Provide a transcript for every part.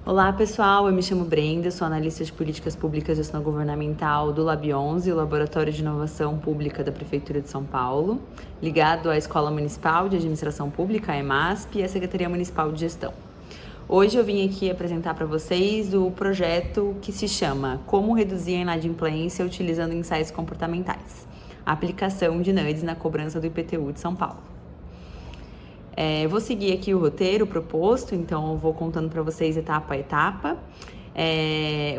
Olá pessoal, eu me chamo Brenda, sou analista de políticas públicas e gestão governamental do Lab11, o Laboratório de Inovação Pública da Prefeitura de São Paulo, ligado à Escola Municipal de Administração Pública, a EMASP, e à Secretaria Municipal de Gestão. Hoje eu vim aqui apresentar para vocês o projeto que se chama Como Reduzir a Inadimplência Utilizando Insights Comportamentais, a aplicação de NUDES na cobrança do IPTU de São Paulo. Eu vou seguir aqui o roteiro proposto, então eu vou contando para vocês etapa a etapa.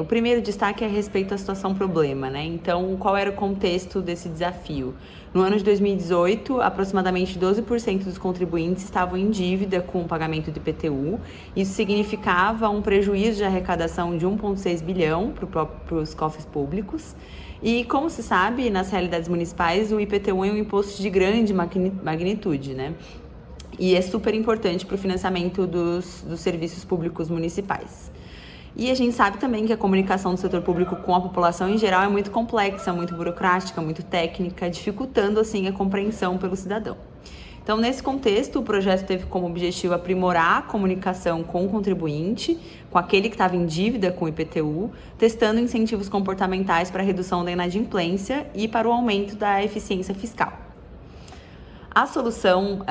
O primeiro destaque é a respeito à situação problema, né? Então, qual era o contexto desse desafio? No ano de 2018, aproximadamente 12% dos contribuintes estavam em dívida com o pagamento do IPTU. Isso significava um prejuízo de arrecadação de 1,6 bilhão para os cofres públicos. E, como se sabe, nas realidades municipais, o IPTU é um imposto de grande magnitude, né? E é super importante para o financiamento dos serviços públicos municipais. E a gente sabe também que a comunicação do setor público com a população em geral é muito complexa, muito burocrática, muito técnica, dificultando assim a compreensão pelo cidadão. Então, nesse contexto, o projeto teve como objetivo aprimorar a comunicação com o contribuinte, com aquele que estava em dívida com o IPTU, testando incentivos comportamentais para a redução da inadimplência e para o aumento da eficiência fiscal. A solução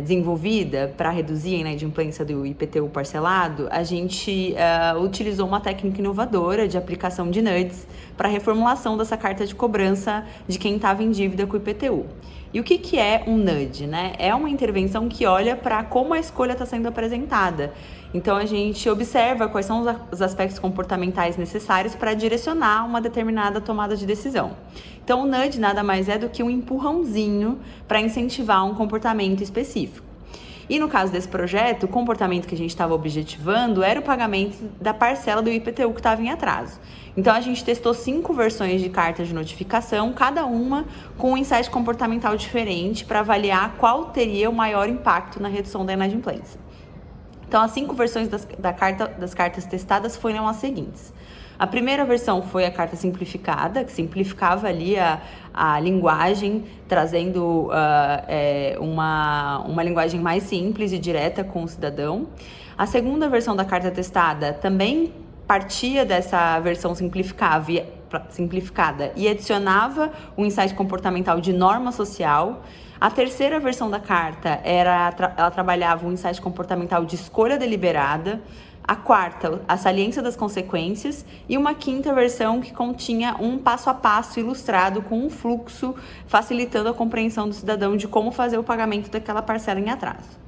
desenvolvida para reduzir a inadimplência do IPTU parcelado, a gente utilizou uma técnica inovadora de aplicação de NUDES para a reformulação dessa carta de cobrança de quem estava em dívida com o IPTU. E o que é um NUD, né? É uma intervenção que olha para como a escolha está sendo apresentada. Então, a gente observa quais são os aspectos comportamentais necessários para direcionar uma determinada tomada de decisão. Então, o NUD nada mais é do que um empurrãozinho para incentivar um comportamento específico. E no caso desse projeto, o comportamento que a gente estava objetivando era o pagamento da parcela do IPTU que estava em atraso. Então, a gente testou 5 versões de cartas de notificação, cada uma com um insight comportamental diferente para avaliar qual teria o maior impacto na redução da inadimplência. Então, as 5 versões das cartas testadas foram as seguintes. A primeira versão foi a carta simplificada, que simplificava ali a linguagem, trazendo uma linguagem mais simples e direta com o cidadão. A segunda versão da carta testada também partia dessa versão simplificada e adicionava um insight comportamental de norma social. A terceira versão da carta ela trabalhava um insight comportamental de escolha deliberada. A quarta, a saliência das consequências, e uma quinta versão que continha um passo a passo ilustrado com um fluxo, facilitando a compreensão do cidadão de como fazer o pagamento daquela parcela em atraso.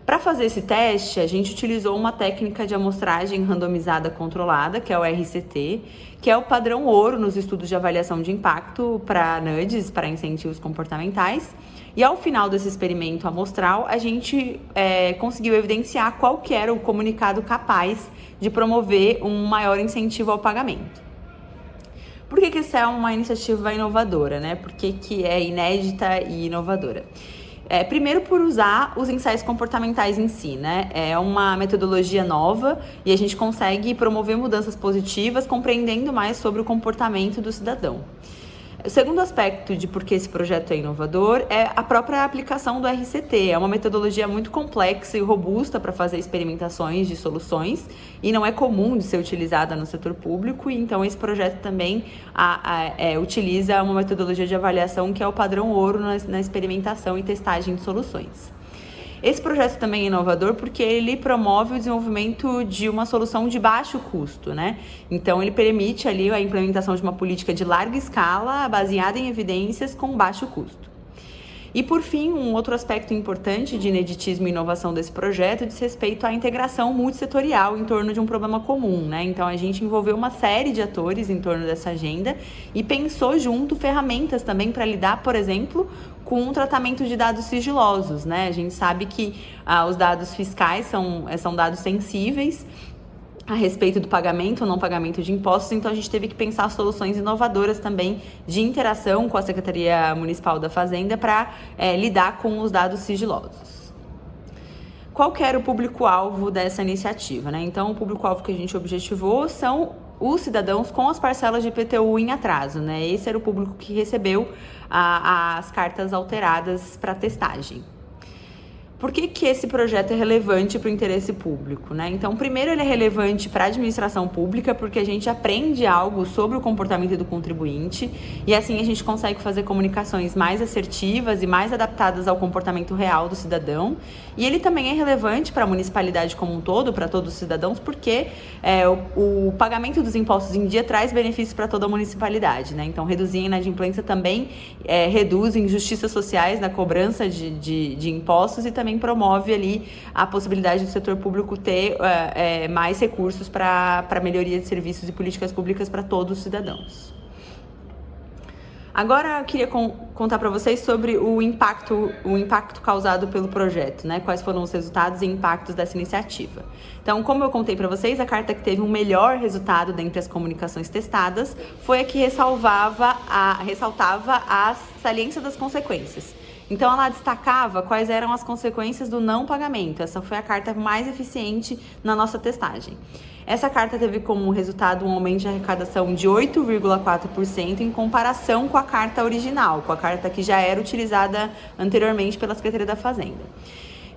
Para fazer esse teste, a gente utilizou uma técnica de amostragem randomizada controlada, que é o RCT, que é o padrão ouro nos estudos de avaliação de impacto para NUDES, para incentivos comportamentais. E ao final desse experimento amostral, a gente conseguiu evidenciar qual que era o comunicado capaz de promover um maior incentivo ao pagamento. Por que essa é uma iniciativa inovadora, né? Por que é inédita e inovadora? Primeiro, por usar os insights comportamentais em si, né? É uma metodologia nova e a gente consegue promover mudanças positivas, compreendendo mais sobre o comportamento do cidadão. O segundo aspecto de por que esse projeto é inovador é a própria aplicação do RCT. É uma metodologia muito complexa e robusta para fazer experimentações de soluções e não é comum de ser utilizada no setor público, e então esse projeto também utiliza uma metodologia de avaliação que é o padrão ouro na experimentação e testagem de soluções. Esse projeto também é inovador porque ele promove o desenvolvimento de uma solução de baixo custo, né? Então, ele permite ali a implementação de uma política de larga escala, baseada em evidências com baixo custo. E, por fim, um outro aspecto importante de ineditismo e inovação desse projeto diz respeito à integração multissetorial em torno de um problema comum, né? Então, a gente envolveu uma série de atores em torno dessa agenda e pensou junto ferramentas também para lidar, por exemplo, com o tratamento de dados sigilosos, né? A gente sabe que os dados fiscais são dados sensíveis a respeito do pagamento ou não pagamento de impostos, então a gente teve que pensar soluções inovadoras também de interação com a Secretaria Municipal da Fazenda para lidar com os dados sigilosos. Qual que era o público-alvo dessa iniciativa, né? Então, o público-alvo que a gente objetivou são os cidadãos com as parcelas de IPTU em atraso, né? Esse era o público que recebeu as cartas alteradas para testagem. Por que esse projeto é relevante para o interesse público, né? Então, primeiro, ele é relevante para a administração pública, porque a gente aprende algo sobre o comportamento do contribuinte e assim a gente consegue fazer comunicações mais assertivas e mais adaptadas ao comportamento real do cidadão. E ele também é relevante para a municipalidade como um todo, para todos os cidadãos, porque o pagamento dos impostos em dia traz benefícios para toda a municipalidade, né? Então, reduzir a inadimplência também reduz injustiças sociais na cobrança de impostos e também promove ali a possibilidade do setor público ter mais recursos para melhoria de serviços e políticas públicas para todos os cidadãos. Agora eu queria contar para vocês sobre o impacto causado pelo projeto, né? Quais foram os resultados e impactos dessa iniciativa. Então, como eu contei para vocês, a carta que teve um melhor resultado dentre as comunicações testadas foi a que ressaltava a saliência das consequências. Então, ela destacava quais eram as consequências do não pagamento. Essa foi a carta mais eficiente na nossa testagem. Essa carta teve como resultado um aumento de arrecadação de 8,4% em comparação com a carta original, com a carta que já era utilizada anteriormente pela Secretaria da Fazenda.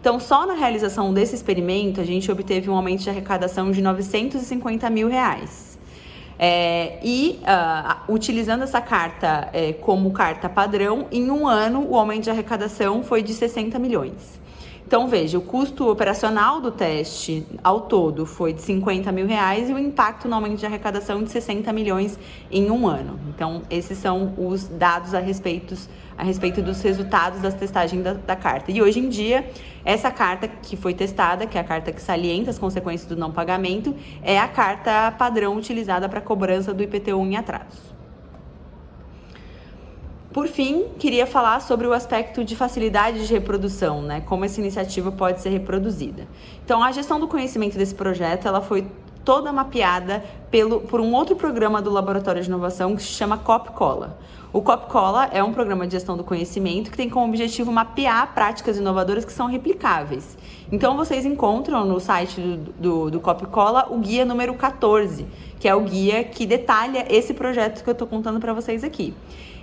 Então, só na realização desse experimento, a gente obteve um aumento de arrecadação de R$ 950 mil. Utilizando essa carta como carta padrão, em um ano o aumento de arrecadação foi de 60 milhões. Então, veja, o custo operacional do teste ao todo foi de 50 mil reais e o impacto no aumento de arrecadação de 60 milhões em um ano. Então, esses são os dados a respeito dos resultados das testagens da carta. E hoje em dia, essa carta que foi testada, que é a carta que salienta as consequências do não pagamento, é a carta padrão utilizada para cobrança do IPTU em atraso. Por fim, queria falar sobre o aspecto de facilidade de reprodução, né? Como essa iniciativa pode ser reproduzida. Então, a gestão do conhecimento desse projeto, ela foi toda mapeada por um outro programa do Laboratório de Inovação que se chama Copcola. O Copcola é um programa de gestão do conhecimento que tem como objetivo mapear práticas inovadoras que são replicáveis. Então, vocês encontram no site do Copcola o guia número 14, que é o guia que detalha esse projeto que eu estou contando para vocês aqui.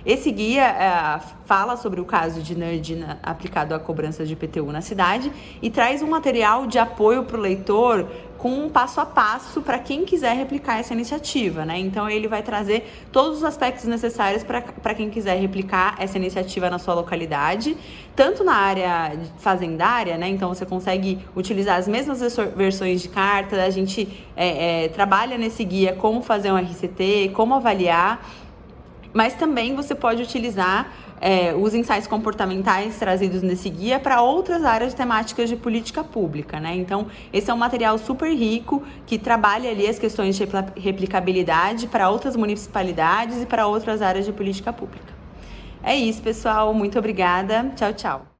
Esse guia fala sobre o caso de nudge aplicado à cobrança de IPTU na cidade e traz um material de apoio para o leitor com um passo a passo para quem quiser replicar essa iniciativa, né? Então, ele vai trazer todos os aspectos necessários para quem quiser replicar essa iniciativa na sua localidade, tanto na área fazendária, né? Então, você consegue utilizar as mesmas versões de carta, a gente trabalha nesse guia como fazer um RCT, como avaliar, mas também você pode utilizar os insights comportamentais trazidos nesse guia para outras áreas temáticas de política pública, né? Então, esse é um material super rico que trabalha ali as questões de replicabilidade para outras municipalidades e para outras áreas de política pública. É isso, pessoal. Muito obrigada. Tchau, tchau.